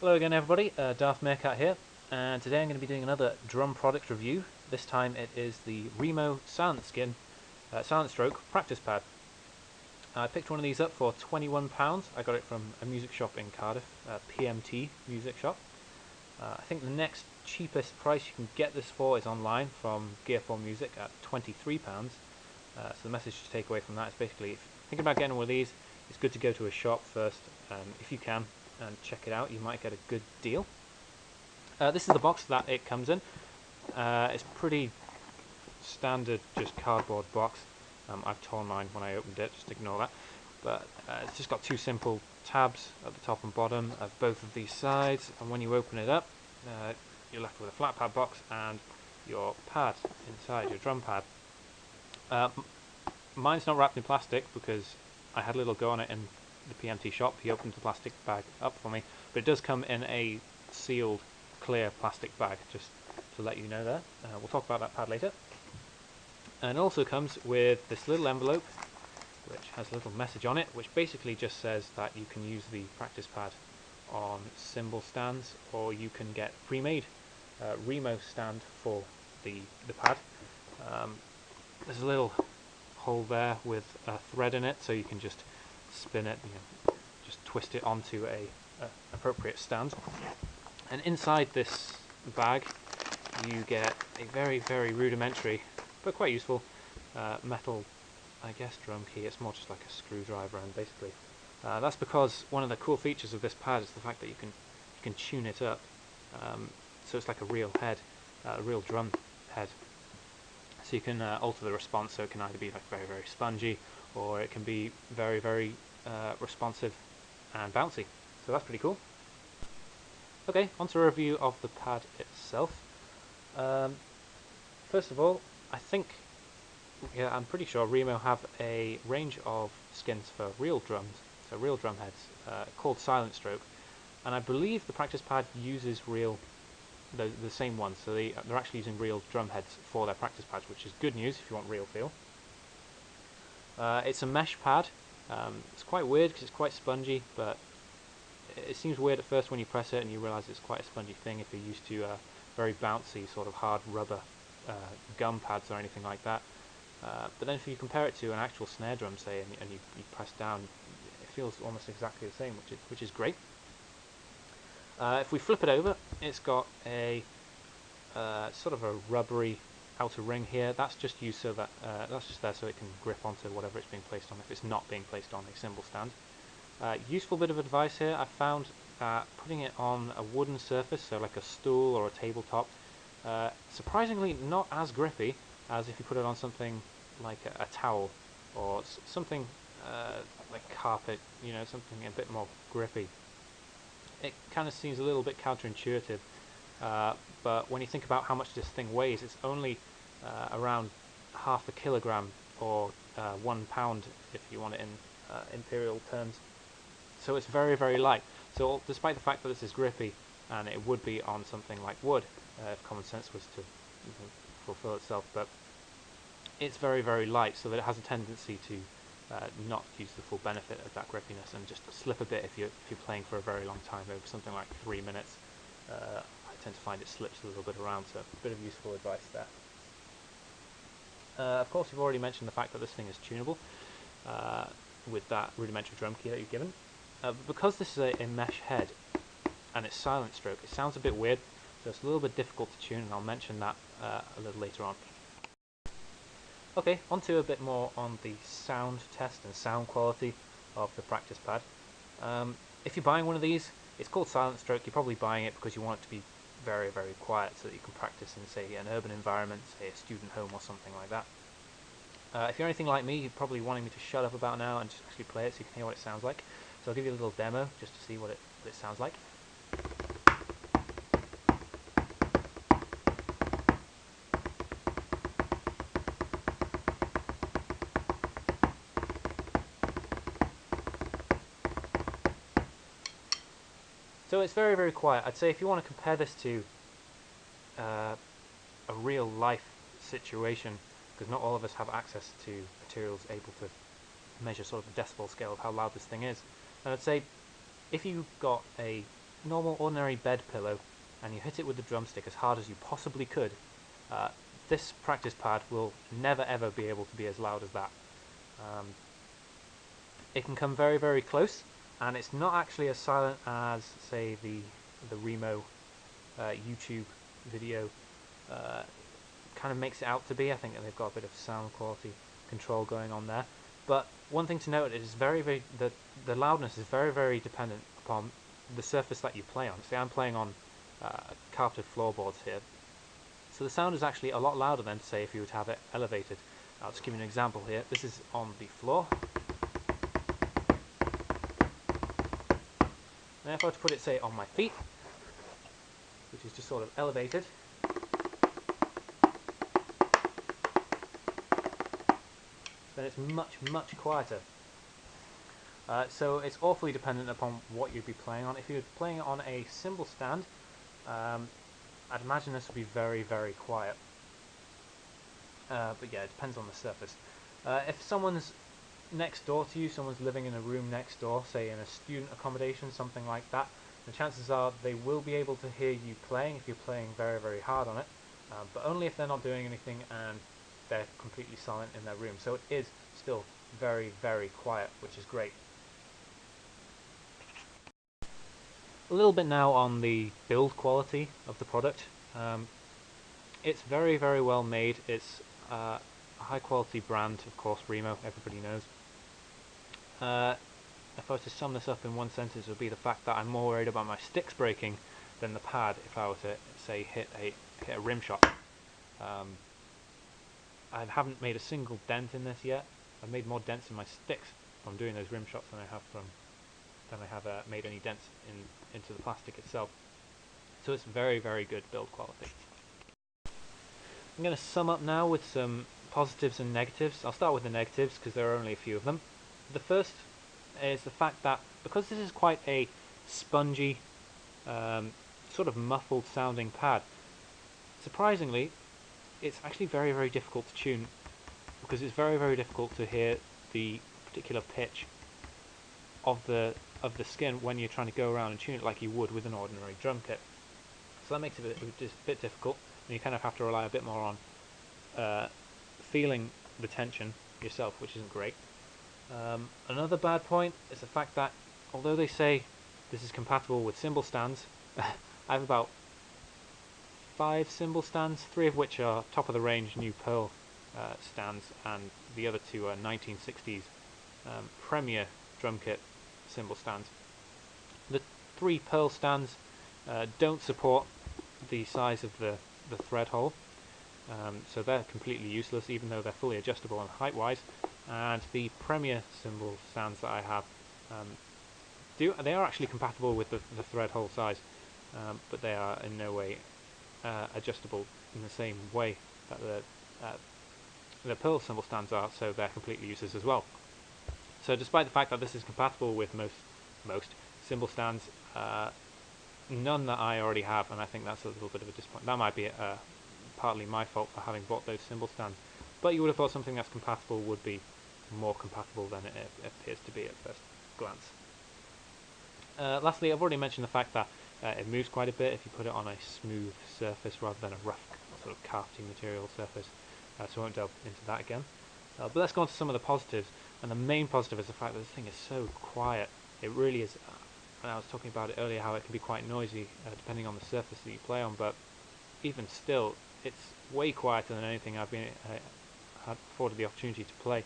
Hello again everybody, Darth Meerkat here, and today I'm going to be doing another drum product review. This time it is the Remo SilentStroke practice pad. I picked one of these up for £21. I got it from a music shop in Cardiff, PMT music shop. I think the next cheapest price you can get this for is online from Gear 4 Music at £23. So the message to take away from that is basically, if you're thinking about getting one of these, it's good to go to a shop first, if you can, and check it out. You might get a good deal. This is the box that it comes in. It's pretty standard, just cardboard box. I've torn mine when I opened it, just ignore that. But it's just got two simple tabs at the top and bottom of both of these sides, and when you open it up, you're left with a flat pad box and your pad inside, your drum pad. Mine's not wrapped in plastic because I had a little go on it in the PMT shop. He opened the plastic bag up for me, but it does come in a sealed clear plastic bag, just to let you know there. We'll talk about that pad later. And it also comes with this little envelope which has a little message on it, which basically just says that you can use the practice pad on cymbal stands, or you can get pre-made Remo stand for the pad. There's a little hole there with a thread in it, so you can just spin it, just twist it onto a appropriate stand. And inside this bag you get a very, very rudimentary but quite useful metal, I guess, drum key. It's more just like a screwdriver, and basically that's because one of the cool features of this pad is the fact that you can tune it up, so it's like a real head, a real drum head. So you can alter the response, so it can either be like very, very spongy, or it can be very, very responsive and bouncy. So that's pretty cool. Okay, on to a review of the pad itself. First of all, I'm pretty sure Remo have a range of skins for real drums, so real drum heads, called SilentStroke, and I believe the practice pad uses the same ones, so they're actually using real drum heads for their practice pads, which is good news if you want real feel. It's a mesh pad. It's quite weird because it's quite spongy, but it seems weird at first when you press it and you realise it's quite a spongy thing if you're used to very bouncy sort of hard rubber gum pads or anything like that. But then if you compare it to an actual snare drum, say, and you press down, it feels almost exactly the same, which is great. If we flip it over, it's got a sort of a rubbery outer ring here. That's just used so that that's just there so it can grip onto whatever it's being placed on if it's not being placed on a cymbal stand. Useful bit of advice here. I found that putting it on a wooden surface, so like a stool or a tabletop, surprisingly not as grippy as if you put it on something like a towel or something like carpet, something a bit more grippy. It kind of seems a little bit counterintuitive, but when you think about how much this thing weighs, it's only around half a kilogram, or 1 pound if you want it in imperial terms. So it's very, very light. So despite the fact that this is grippy, and it would be on something like wood, if common sense was to fulfill itself, but it's very, very light, so that it has a tendency to not use the full benefit of that grippiness and just slip a bit if you're playing for a very long time, over something like 3 minutes. I tend to find it slips a little bit around, so a bit of useful advice there. Of course, we've already mentioned the fact that this thing is tunable with that rudimentary drum key that you've given. But because this is a mesh head and it's SilentStroke, it sounds a bit weird, so it's a little bit difficult to tune, and I'll mention that a little later on. Okay, on to a bit more on the sound test and sound quality of the practice pad. If you're buying one of these, it's called SilentStroke. You're probably buying it because you want it to be very, very quiet so that you can practice in, say, an urban environment, say a student home or something like that. If you're anything like me, you're probably wanting me to shut up about now and just actually play it so you can hear what it sounds like. So I'll give you a little demo just to see what it sounds like. So it's very, very quiet. I'd say if you want to compare this to a real life situation, because not all of us have access to materials able to measure sort of the decibel scale of how loud this thing is, and I'd say if you got a normal, ordinary bed pillow and you hit it with the drumstick as hard as you possibly could, this practice pad will never ever be able to be as loud as that. It can come very, very close, and it's not actually as silent as, say, the Remo YouTube video kind of makes it out to be. I think that they've got a bit of sound quality control going on there. But one thing to note is the loudness is very, very dependent upon the surface that you play on. See, I'm playing on carpeted floorboards here, so the sound is actually a lot louder than, say, if you would have it elevated. I'll just give you an example here. This is on the floor. And if I were to put it, say, on my feet, which is just sort of elevated, then it's much, much quieter. So it's awfully dependent upon what you'd be playing on. If you're playing on a cymbal stand, I'd imagine this would be very, very quiet. But yeah, it depends on the surface. If someone's next door to you, someone's living in a room next door, say in a student accommodation, something like that, the chances are they will be able to hear you playing if you're playing very, very hard on it, but only if they're not doing anything and they're completely silent in their room. So it is still very, very quiet, which is great. A little bit now on the build quality of the product. It's very, very well made. It's a high quality brand, of course, Remo, everybody knows. If I was to sum this up in one sentence, it would be the fact that I'm more worried about my sticks breaking than the pad if I were to, say, hit a rim shot. I haven't made a single dent in this yet. I've made more dents in my sticks from doing those rim shots than I have made any dents into the plastic itself. So it's very, very good build quality. I'm going to sum up now with some positives and negatives. I'll start with the negatives because there are only a few of them. The first is the fact that because this is quite a spongy, sort of muffled sounding pad, surprisingly, it's actually very, very difficult to tune because it's very, very difficult to hear the particular pitch of the skin when you're trying to go around and tune it like you would with an ordinary drum kit. So that makes it a bit difficult, and you kind of have to rely a bit more on feeling the tension yourself, which isn't great. Another bad point is the fact that although they say this is compatible with cymbal stands, I have about 5 cymbal stands, 3 of which are top of the range new Pearl stands, and the other 2 are 1960s Premier drum kit cymbal stands. The 3 Pearl stands don't support the size of the thread hole, so they're completely useless even though they're fully adjustable and height wise. And the Premier cymbal stands that I have they are actually compatible with the thread hole size, but they are in no way adjustable in the same way that the Pearl cymbal stands are, so they're completely useless as well. So despite the fact that this is compatible with most cymbal stands, none that I already have, and I think that's a little bit of a disappointment. That might be partly my fault for having bought those cymbal stands, but you would have thought something that's compatible would be more compatible than it appears to be at first glance. Lastly, I've already mentioned the fact that it moves quite a bit if you put it on a smooth surface rather than a rough sort of carpety material surface, so I won't delve into that again. But let's go on to some of the positives, and the main positive is the fact that this thing is so quiet. It really is, and I was talking about it earlier, how it can be quite noisy depending on the surface that you play on, but even still, it's way quieter than anything I've had afforded the opportunity to play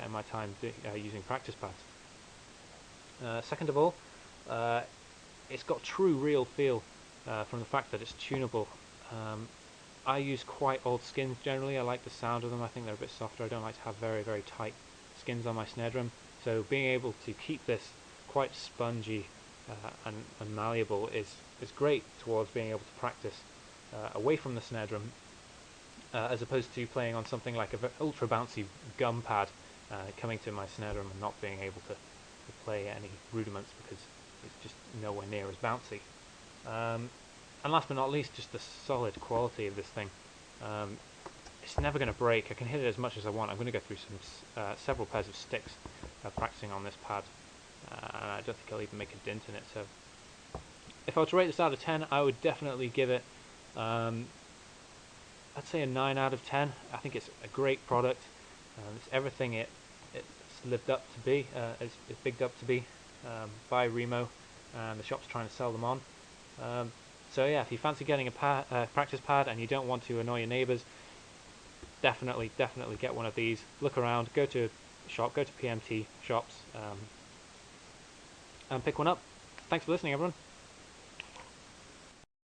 in my time using practice pads. Second of all, it's got true real feel from the fact that it's tunable. I use quite old skins generally. I like the sound of them. I think they're a bit softer. I don't like to have very, very tight skins on my snare drum. So being able to keep this quite spongy and malleable is great towards being able to practice away from the snare drum, as opposed to playing on something like an ultra bouncy gum pad, coming to my snare drum and not being able to play any rudiments because it's just nowhere near as bouncy. And last but not least, just the solid quality of this thing. It's never going to break. I can hit it as much as I want. I'm going to go through several pairs of sticks practicing on this pad, and I don't think I'll even make a dent in it. So if I were to rate this out of 10, I would definitely give it, I'd say a 9 out of 10. I think it's a great product. It's everything it's lived up to be, it's bigged up to be by Remo, and the shop's trying to sell them on. So yeah, if you fancy getting a practice pad and you don't want to annoy your neighbours, definitely get one of these. Look around, go to shop, go to PMT shops, and pick one up. Thanks for listening, everyone.